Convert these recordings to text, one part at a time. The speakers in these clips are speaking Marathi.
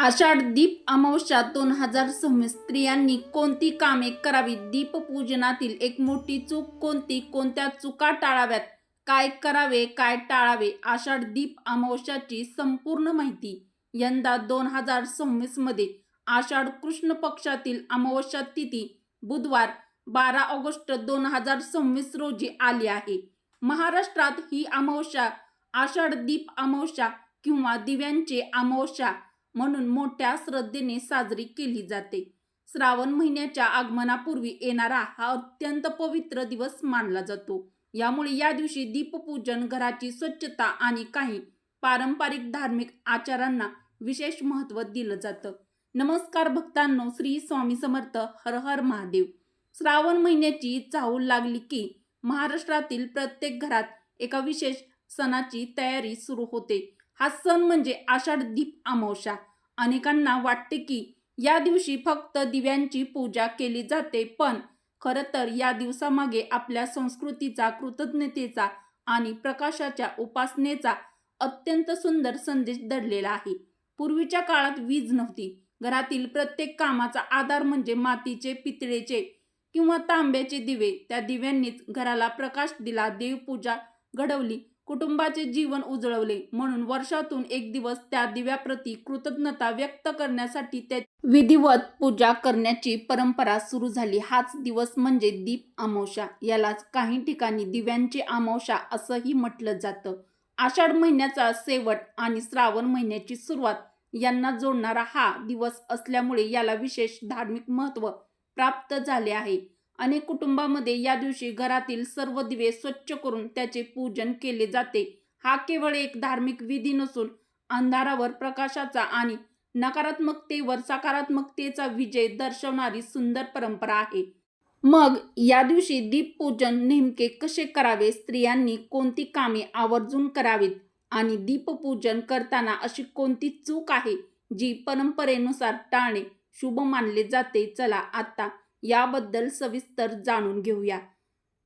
आषाढ दीप अमावस्या 2026 स्त्रियांनी कोणती कामे करावीत? दीपपूजनातील एक मोठी चूक कोणती? कोणत्या चुका टाळाव्यात? काय करावे, काय टाळावे? आषाढ दीप अमावस्याची संपूर्ण माहिती. यंदा 2026 मध्ये आषाढ कृष्ण पक्षातील अमावस्या तिथी बुधवार 12 ऑगस्ट 2026 रोजी आली आहे. महाराष्ट्रात ही अमावस्या आषाढ दीप अमावस्या किंवा दिव्यांची अमावस्या म्हणून मोठ्या श्रद्धेने साजरी केली जाते. श्रावण महिन्याच्या आगमनापूर्वी येणारा हा अत्यंत पवित्र दिवस मानला जातो. यामुळे या दिवशी दीपपूजन, घराची स्वच्छता आणि काही पारंपरिक धार्मिक आचारांना विशेष महत्त्व दिलं जातं. नमस्कार भक्तांनो, श्री स्वामी समर्थ. हर हर महादेव. श्रावण महिन्याची चाहूल लागली की महाराष्ट्रातील प्रत्येक घरात एका विशेष सणाची तयारी सुरू होते. हा सण म्हणजे आषाढ दीप अमावस्या. अनेकांना वाटते की या दिवशी फक्त दिव्यांची पूजा केली जाते, पण खरं तर या दिवसामागे आपल्या संस्कृतीचा, कृतज्ञतेचा आणि प्रकाशाच्या उपासनेचा अत्यंत सुंदर संदेश दडलेला आहे. पूर्वीच्या काळात वीज नव्हती. घरातील प्रत्येक कामाचा आधार म्हणजे मातीचे, पितळेचे किंवा तांब्याचे दिवे. त्या दिव्यांनीच घराला प्रकाश दिला, देवपूजा घडवली, कुटुंबाचे जीवन उजळवले. म्हणून वर्षातून एक दिवस त्या दिव्याप्रती कृतज्ञता व्यक्त करण्यासाठी त्या विधिवत पूजा करण्याची परंपरा सुरू झाली. हाच दिवस म्हणजे दीप अमावस्या. यालाच काही ठिकाणी दिव्यांची अमावस्या असंही म्हटलं जातं. आषाढ महिन्याचा शेवट आणि श्रावण महिन्याची सुरुवात यांना जोडणारा हा दिवस असल्यामुळे याला विशेष धार्मिक महत्त्व प्राप्त झाले आहे. अनेक कुटुंबामध्ये या दिवशी घरातील सर्व दिवे स्वच्छ करून त्याचे पूजन केले जाते. हा केवळ एक धार्मिक विधी नसून अंधारावर प्रकाशाचा आणि नकारात्मकतेवर सकारात्मकतेचा विजय दर्शवणारी सुंदर परंपरा आहे. मग या दिवशी दीपपूजन नेमके कसे करावे? स्त्रियांनी कोणती कामे आवर्जून करावीत? आणि दीपपूजन करताना अशी कोणती चूक आहे जी परंपरेनुसार टाळणे शुभ मानले जाते? चला आता याबद्दल सविस्तर जाणून घेऊया.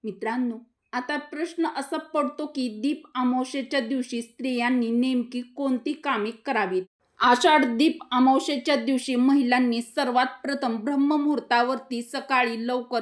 मित्रांनो, आता प्रश्न असा पडतो की दीप अमावस्येच्या दिवशी स्त्रियांनी नेमकी कोणती कामे करावीत? आषाढ दीप अमावस्येच्या दिवशी महिलांनी सर्वात प्रथम ब्रह्ममुहूर्तावरती सकाळी लवकर,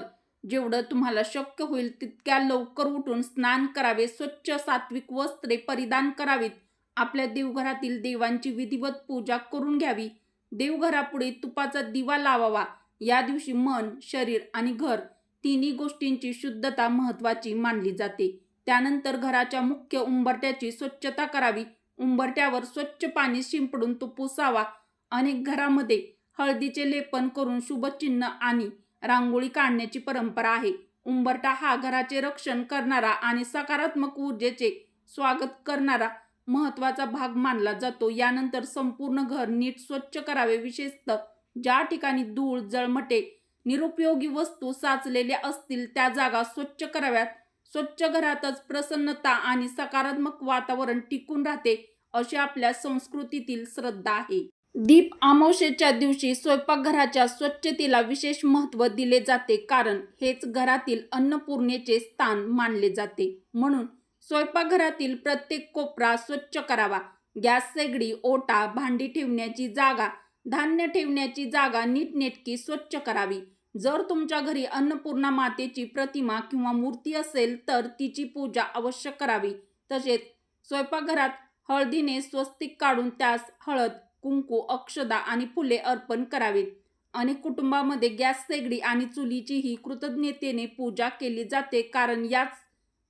जेवढं तुम्हाला शक्य होईल तितक्या लवकर उठून स्नान करावे, स्वच्छ सात्विक वस्त्रे परिधान करावीत, आपल्या देवघरातील देवांची विधिवत पूजा करून घ्यावी, देवघरापुढे तुपाचा दिवा लावावा. या दिवशी मन, शरीर आणि घर तिन्ही गोष्टींची शुद्धता महत्त्वाची मानली जाते. त्यानंतर घराच्या मुख्य उंबरठ्याची स्वच्छता करावी. उंबरठ्यावर स्वच्छ पाणी शिंपडून तो पुसावा. अनेक घरामध्ये हळदीचे लेपन करून शुभचिन्ह आणि रांगोळी काढण्याची परंपरा आहे. उंबरठा हा घराचे रक्षण करणारा आणि सकारात्मक ऊर्जेचे स्वागत करणारा महत्त्वाचा भाग मानला जातो. यानंतर संपूर्ण घर नीट स्वच्छ करावे. विशेषतः ज्या ठिकाणी धूळ, जळमटे, निरुपयोगी वस्तू साचलेल्या असतील त्या जागा स्वच्छ कराव्यात. स्वच्छ घरातच प्रसन्नता आणि सकारात्मक वातावरण टिकून राहते, अशी आपल्या संस्कृतीतील श्रद्धा आहे. दीप अमावस्येच्या दिवशी स्वयंपाकघराच्या स्वच्छतेला विशेष महत्त्व दिले जाते, कारण हेच घरातील अन्नपूर्णेचे स्थान मानले जाते. म्हणून स्वयंपाकघरातील प्रत्येक कोपरा स्वच्छ करावा. गॅस शेगडी, ओटा, भांडी ठेवण्याची जागा, धान्य ठेवण्याची जागा नीटनेटकी स्वच्छ करावी. जर तुमच्या घरी अन्नपूर्णा मातेची प्रतिमा किंवा मूर्ती असेल तर तिची पूजा अवश्य करावी. तसेच स्वयंपाकघरात हळदीने स्वस्तिक काढून त्यास हळद, कुंकू, अक्षदा आणि फुले अर्पण करावीत. अनेक कुटुंबामध्ये गॅस शेगडी आणि चुलीचीही कृतज्ञतेने पूजा केली जाते, कारण याच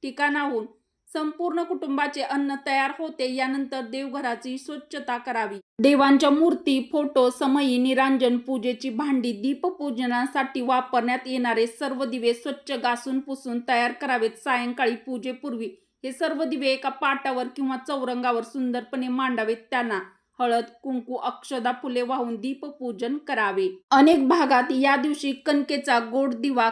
ठिकाणाहून संपूर्ण कुटुंबाचे अन्न तयार होते. यानंतर देवघराची स्वच्छता करावी. देवांच्या मूर्ती, फोटो, समई, निरांजन, पूजेची भांडी, दीपपूजनासाठी वापरण्यात येणारे सर्व दिवे स्वच्छ घासून पुसून तयार करावेत. सायंकाळी पूजेपूर्वी हे सर्व दिवे एका पाटावर किंवा चौरंगावर सुंदरपणे मांडावेत. त्यांना हळद, कुंकू, अक्षदा, फुले वाहून दीपपूजन करावे. अनेक भागात या दिवशी कणकेचा गोड दिवा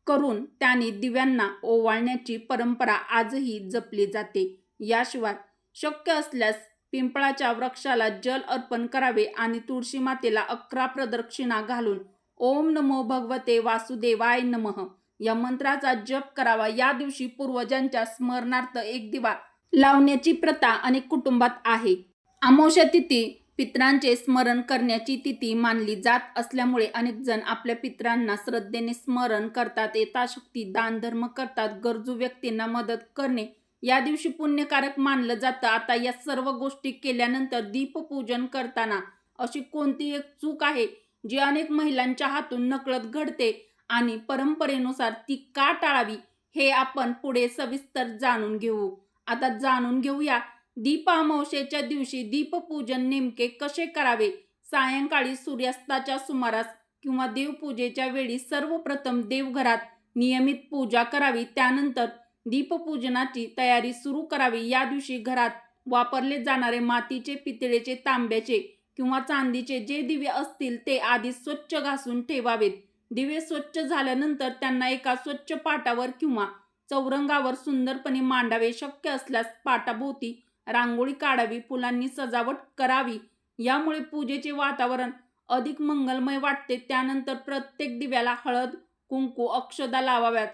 करून त्याने दिव्यांना ओवाळण्याची परंपरा आजही जपली जाते. याशिवाय शक्य असल्यास पिंपळाच्या वृक्षाला जल अर्पण करावे आणि तुळशी मातेला 11 प्रदक्षिणा घालून ओम नमो भगवते वासुदेवाय नमः या मंत्राचा जप करावा. या दिवशी पूर्वजांच्या स्मरणार्थ एक दिवा लावण्याची प्रथा अनेक कुटुंबात आहे. अमावस्या तिथी पितरांचे स्मरण करण्याची तिथी मानली जात असल्यामुळे अनेक जण आपल्या पितरांना श्रद्धेने स्मरण करतात, यथाशक्ती दान धर्म करतात. गरजू व्यक्तींना मदत करणे या दिवशी पुण्यकारक मानलं जातं. आता या सर्व गोष्टी केल्यानंतर दीपपूजन करताना अशी कोणती एक चूक आहे जी अनेक महिलांच्या हातून नकळत घडते आणि परंपरेनुसार ती का टाळावी हे आपण पुढे सविस्तर जाणून घेऊ. आता जाणून घेऊया दीप अमावस्येच्या दिवशी दीपपूजन नेमके कसे करावे. सायंकाळी सूर्यास्ताच्या सुमारास किंवा देवपूजेच्या वेळी सर्वप्रथम देवघरात नियमित पूजा करावी. त्यानंतर दीपपूजनाची तयारी सुरू करावी. या दिवशी घरात वापरले जाणारे मातीचे, पितळेचे, तांब्याचे किंवा चांदीचे जे दिवे असतील ते आधी स्वच्छ घासून ठेवावेत. दिवे स्वच्छ झाल्यानंतर त्यांना एका स्वच्छ पाटावर किंवा चौरंगावर सुंदरपणे मांडावे. शक्य असल्यास पाटाभोवती रांगोळी काढावी, फुलांनी सजावट करावी. यामुळे पूजेचे वातावरण अधिक मंगलमय वाटते. त्यानंतर प्रत्येक दिव्याला हळद, कुंकू, अक्षदा लावाव्यात.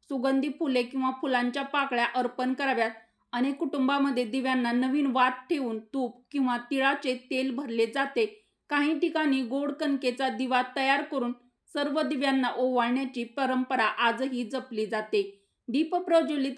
सुगंधी फुले किंवा फुलांच्या पाकळ्या अर्पण कराव्यात. अनेक कुटुंबामध्ये दिव्यांना नवीन वात ठेवून तूप किंवा तिळाचे तेल भरले जाते. काही ठिकाणी गोड कणकेचा दिवा तयार करून सर्व दिव्यांना ओवाळण्याची परंपरा आजही जपली जाते. दीप प्रज्वलित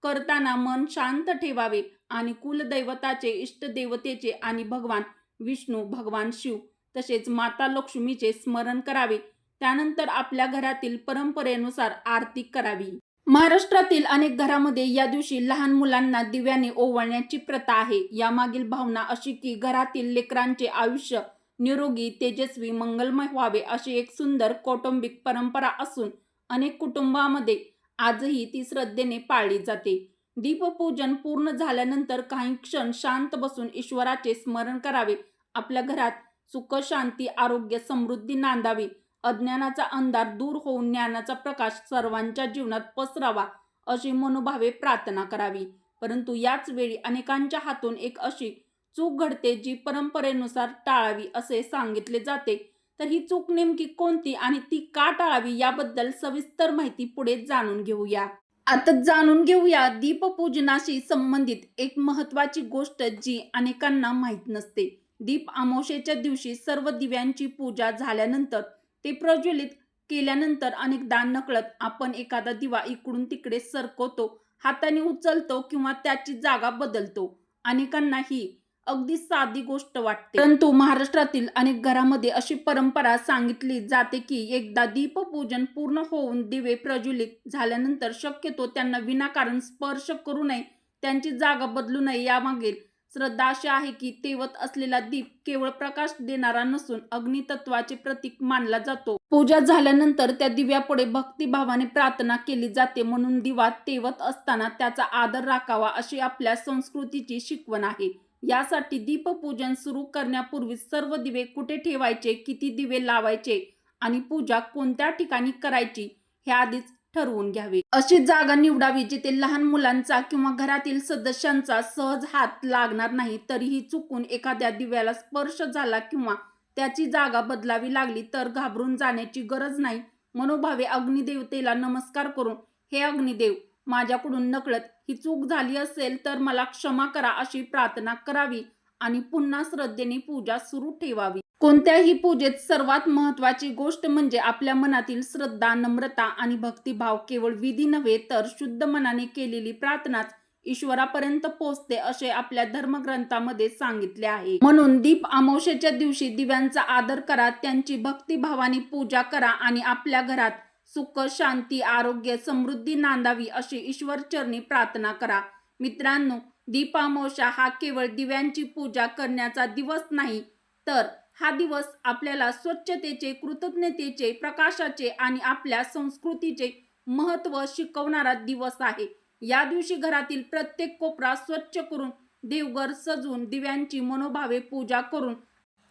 करताना मन शांत ठेवावे आणि कुलदैवताचे, इष्टदेवतेचे आणि भगवान विष्णू, भगवान शिव तसेच माता लक्ष्मीचे स्मरण करावे. त्यानंतर आपल्या घरातील परंपरेनुसार आरती करावी. महाराष्ट्रातील अनेक घरामध्ये या दिवशी लहान मुलांना दिव्याने ओवाळण्याची प्रथा आहे. यामागील भावना अशी की घरातील लेकरांचे आयुष्य निरोगी, तेजस्वी, मंगलमय व्हावे अशी एक सुंदर कौटुंबिक परंपरा असून अनेक कुटुंबामध्ये आजही ती श्रद्धेने पाळली जाते. दीपपूजन पूर्ण झाल्यानंतर काही क्षण शांत बसून ईश्वराचे स्मरण करावे. आपल्या घरात सुख, शांती, आरोग्य, समृद्धी नांदावी. अज्ञानाचा अंधार दूर होऊन ज्ञानाचा प्रकाश सर्वांच्या जीवनात पसरावा अशी मनोभावे प्रार्थना करावी. परंतु याच वेळी अनेकांच्या हातून एक अशी चूक घडते जी परंपरेनुसार टाळावी असे सांगितले जाते. तर ही चूक नेमकी कोणती आणि ती का टाळावी याबद्दल सविस्तर माहिती पुढे जाणून घेऊया. आता जाणून घेऊया दीपपूजनाशी संबंधित एक महत्त्वाची गोष्ट जी अनेकांना माहीत नसते. दीप अमावस्येच्या दिवशी सर्व दिव्यांची पूजा झाल्यानंतर ते प्रज्वलित केल्यानंतर अनेकदा नकळत आपण एखादा दिवा इकडून तिकडे सरकवतो, हाताने उचलतो किंवा त्याची जागा बदलतो. अनेकांना ही अगदी साधी गोष्ट वाटते, परंतु महाराष्ट्रातील अनेक घरामध्ये अशी परंपरा सांगितली जाते की एकदा दीपपूजन पूर्ण होऊन दिवे प्रज्वलित झाल्यानंतर शक्यतो त्यांना विनाकारण स्पर्श करू नये, त्यांची जागा बदलू नये. यामागील श्रद्धा अशी आहे की तेवत असलेला दीप केवळ प्रकाश देणारा नसून अग्नितत्वाचे प्रतीक मानला जातो. पूजा झाल्यानंतर त्या दिव्यापुढे भक्तिभावाने प्रार्थना केली जाते. म्हणून दिवा तेवत असताना त्याचा आदर राखावा अशी आपल्या संस्कृतीची शिकवण आहे. यासाठी दीपपूजन सुरू करण्यापूर्वी सर्व दिवे कुठे ठेवायचे, किती दिवे लावायचे आणि पूजा कोणत्या ठिकाणी करायची हे आधीच ठरवून घ्यावे. अशी जागा निवडावी जिथे लहान मुलांचा किंवा घरातील सदस्यांचा सहज हात लागणार नाही. तरीही चुकून एखाद्या दिव्याला स्पर्श झाला किंवा त्याची जागा बदलावी लागली तर घाबरून जाण्याची गरज नाही. मनोभावे अग्निदेवतेला नमस्कार करून, हे अग्निदेव, माझ्याकडून नकळत ही चूक झाली असेल तर मला क्षमा करा अशी प्रार्थना करावी आणि पुन्हा श्रद्धेने पूजा सुरू ठेवावी. कोणत्याही पूजेत सर्वात महत्त्वाची गोष्ट म्हणजे आपल्या मनातील श्रद्धा, नम्रता आणि भक्तिभाव. केवळ विधी नव्हे तर शुद्ध मनाने केलेली प्रार्थनाच ईश्वरापर्यंत पोहोचते असे आपल्या धर्मग्रंथामध्ये सांगितले आहे. म्हणून दीप अमावस्येच्या दिवशी दिव्यांचा आदर करा, त्यांची भक्तिभावाने पूजा करा आणि आपल्या घरात सुख, शांती, आरोग्य, समृद्धी नांदावी अशी ईश्वरचरणी प्रार्थना करा. मित्रांनो, दीप अमावस्या हा केवळ दिव्यांची पूजा करण्याचा दिवस नाही, तर हा दिवस आपल्याला स्वच्छतेचे, कृतज्ञतेचे, प्रकाशाचे आणि आपल्या संस्कृतीचे महत्त्व शिकवणारा दिवस आहे. या दिवशी घरातील प्रत्येक कोपरा स्वच्छ करून, देवघर सजवून, दिव्यांची मनोभावे पूजा करून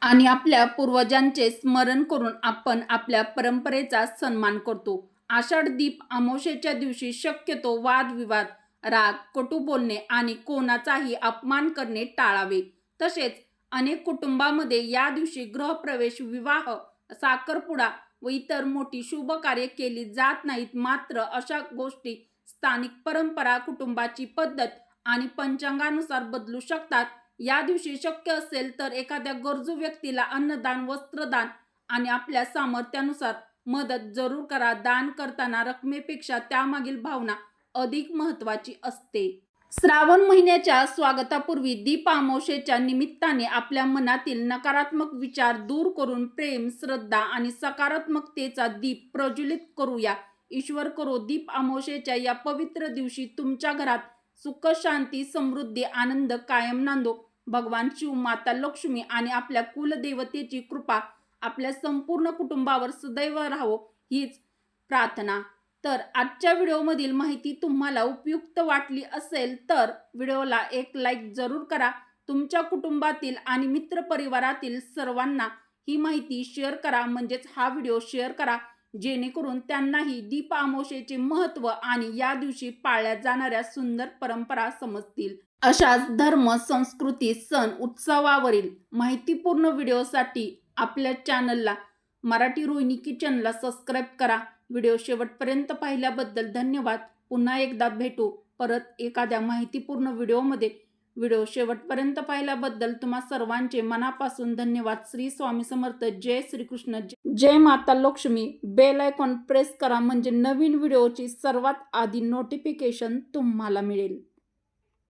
आणि आपल्या पूर्वजांचे स्मरण करून आपण आपल्या परंपरेचा सन्मान करतो. आषाढ दीप अमावस्येच्या दिवशी शक्यतो वादविवाद, राग, कटू बोलणे आणि कोणाचाही अपमान करणे टाळावे. तसेच अनेक कुटुंबामध्ये या दिवशी गृहप्रवेश, विवाह, साखरपुडा व इतर मोठी शुभ कार्य केली जात नाहीत. मात्र अशा गोष्टी स्थानिक परंपरा, कुटुंबाची पद्धत आणि पंचांगानुसार बदलू शकतात. या दिवशी शक्य असेल तर एखाद्या गरजू व्यक्तीला अन्नदान, वस्त्रदान आणि आपल्या सामर्थ्यानुसार मदत जरूर करा. दान करताना रकमेपेक्षा त्यामागील भावना अधिक महत्त्वाची असते. श्रावण महिन्याच्या स्वागतापूर्वी दीप अमावस्येच्या निमित्ताने आपल्या मनातील नकारात्मक विचार दूर करून प्रेम, श्रद्धा आणि सकारात्मकतेचा दीप प्रज्वलित करूया. ईश्वर करो दीप अमावस्येच्या या पवित्र दिवशी तुमच्या घरात सुख, शांती, समृद्धी, आनंद कायम नांदो. भगवान शिव, माता लक्ष्मी आणि आपल्या कुलदेवतेची कृपा आपल्या संपूर्ण कुटुंबावर सदैव राहो हीच प्रार्थना. तर आजच्या व्हिडिओमधील माहिती तुम्हाला उपयुक्त वाटली असेल तर व्हिडिओला एक लाईक जरूर करा. तुमच्या कुटुंबातील आणि मित्रपरिवारातील सर्वांना ही माहिती शेअर करा. म्हणजेच हा व्हिडिओ शेअर करा जेणेकरून त्यांनाही दीप अमावस्येचे महत्त्व आणि या दिवशी पाळल्या जाणाऱ्या सुंदर परंपरा समजतील. अशाच धर्म, संस्कृती, सण, उत्सवावरील माहितीपूर्ण व्हिडिओसाठी आपल्या चॅनलला मराठी रोहिणी किचनला सबस्क्राईब करा. व्हिडिओ शेवटपर्यंत पाहिल्याबद्दल धन्यवाद. पुन्हा एकदा भेटू परत एखाद्या माहितीपूर्ण व्हिडिओमध्ये. व्हिडिओ शेवटपर्यंत पाहिल्याबद्दल तुम्हा सर्वांचे मनापासून धन्यवाद. श्री स्वामी समर्थ. जय श्रीकृष्ण. जय माता लक्ष्मी. बेल आयकॉन प्रेस करा म्हणजे नवीन व्हिडिओची सर्वात आधी नोटिफिकेशन तुम्हाला मिळेल.